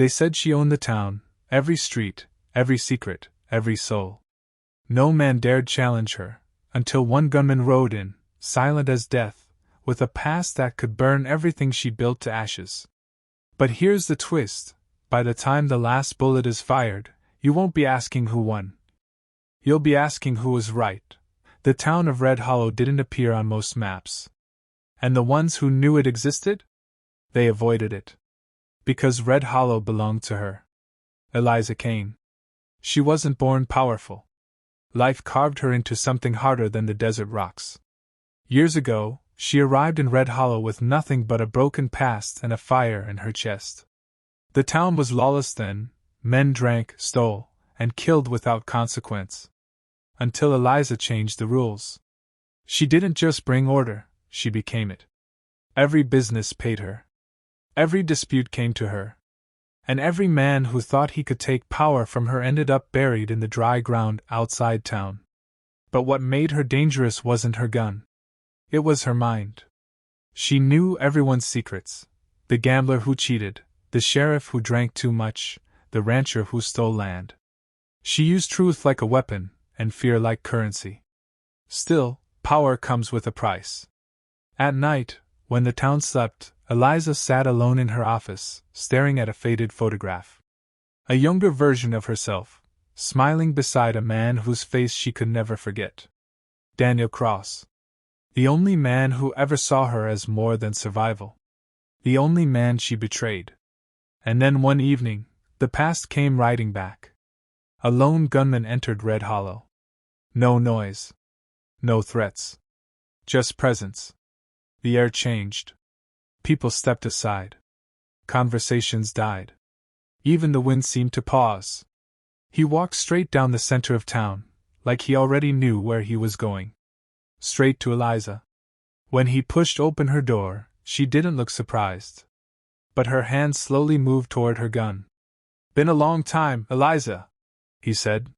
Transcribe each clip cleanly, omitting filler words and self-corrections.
They said she owned the town, every street, every secret, every soul. No man dared challenge her, until one gunman rode in, silent as death, with a past that could burn everything she built to ashes. But here's the twist: by the time the last bullet is fired, you won't be asking who won. You'll be asking who was right. The town of Red Hollow didn't appear on most maps. And the ones who knew it existed? They avoided it. Because Red Hollow belonged to her. Eliza Kane. She wasn't born powerful. Life carved her into something harder than the desert rocks. Years ago, she arrived in Red Hollow with nothing but a broken past and a fire in her chest. The town was lawless then. Men drank, stole, and killed without consequence. Until Eliza changed the rules. She didn't just bring order, she became it. Every business paid her. Every dispute came to her. And every man who thought he could take power from her ended up buried in the dry ground outside town. But what made her dangerous wasn't her gun. It was her mind. She knew everyone's secrets. The gambler who cheated, the sheriff who drank too much, the rancher who stole land. She used truth like a weapon, and fear like currency. Still, power comes with a price. At night, when the town slept, Eliza sat alone in her office, staring at a faded photograph. A younger version of herself, smiling beside a man whose face she could never forget. Daniel Cross. The only man who ever saw her as more than survival. The only man she betrayed. And then one evening, the past came riding back. A lone gunman entered Red Hollow. No noise. No threats. Just presence. The air changed. People stepped aside. Conversations died. Even the wind seemed to pause. He walked straight down the center of town, like he already knew where he was going. Straight to Eliza. When he pushed open her door, she didn't look surprised. But her hand slowly moved toward her gun. "Been a long time, Eliza," he said.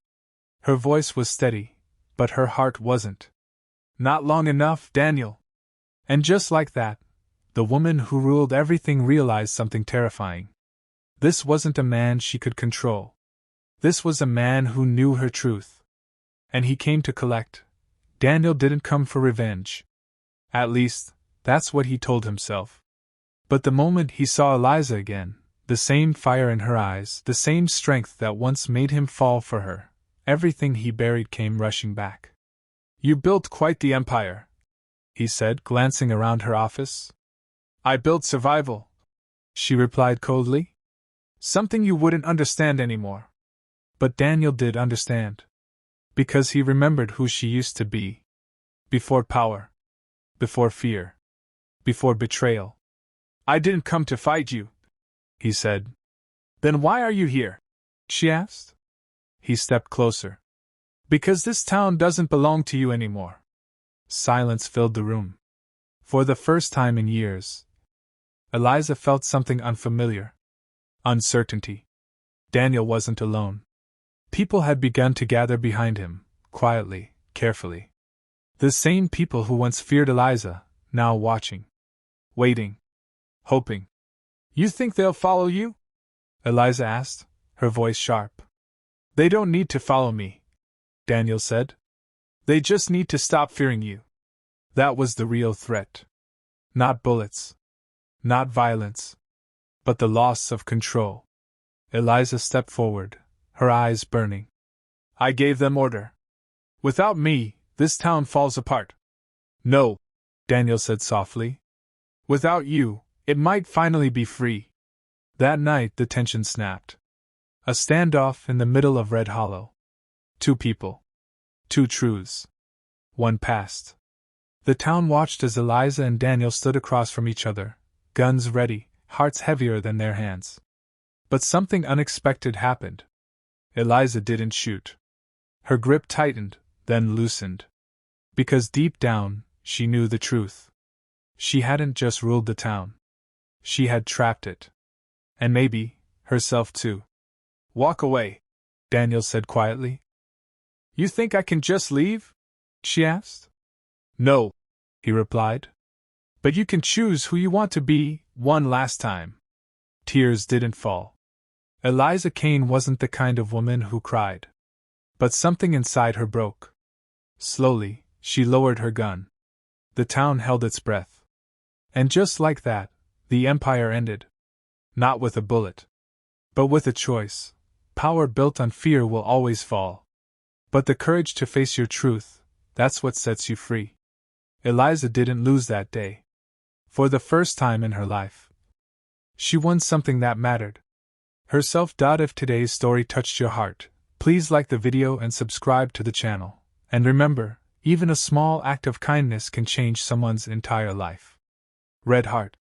Her voice was steady, but her heart wasn't. "Not long enough, Daniel." And just like that, the woman who ruled everything realized something terrifying. This wasn't a man she could control. This was a man who knew her truth. And he came to collect. Daniel didn't come for revenge. At least, that's what he told himself. But the moment he saw Eliza again, the same fire in her eyes, the same strength that once made him fall for her, everything he buried came rushing back. "You built quite the empire," he said, glancing around her office. "I built survival," she replied coldly. "Something you wouldn't understand anymore." But Daniel did understand. Because he remembered who she used to be. Before power. Before fear. Before betrayal. "I didn't come to fight you," he said. "Then why are you here?" she asked. He stepped closer. "Because this town doesn't belong to you anymore." Silence filled the room. For the first time in years, Eliza felt something unfamiliar. Uncertainty. Daniel wasn't alone. People had begun to gather behind him, quietly, carefully. The same people who once feared Eliza, now watching. Waiting. Hoping. "You think they'll follow you?" Eliza asked, her voice sharp. "They don't need to follow me," Daniel said. "They just need to stop fearing you." That was the real threat. Not bullets. Not violence. But the loss of control. Eliza stepped forward, her eyes burning. "I gave them order. Without me, this town falls apart." "No," Daniel said softly. "Without you, it might finally be free." That night the tension snapped. A standoff in the middle of Red Hollow. Two people. Two truths. One past. The town watched as Eliza and Daniel stood across from each other, guns ready, hearts heavier than their hands. But something unexpected happened. Eliza didn't shoot. Her grip tightened, then loosened. Because deep down, she knew the truth. She hadn't just ruled the town. She had trapped it. And maybe, herself too. "Walk away," Daniel said quietly. "You think I can just leave?" she asked. "No," he replied. "But you can choose who you want to be, one last time." Tears didn't fall. Eliza Kane wasn't the kind of woman who cried. But something inside her broke. Slowly, she lowered her gun. The town held its breath. And just like that, the empire ended. Not with a bullet, but with a choice. Power built on fear will always fall. But the courage to face your truth, that's what sets you free. Eliza didn't lose that day. For the first time in her life, she won something that mattered. Herself. If today's story touched your heart, please like the video and subscribe to the channel. And remember, even a small act of kindness can change someone's entire life. Red Heart.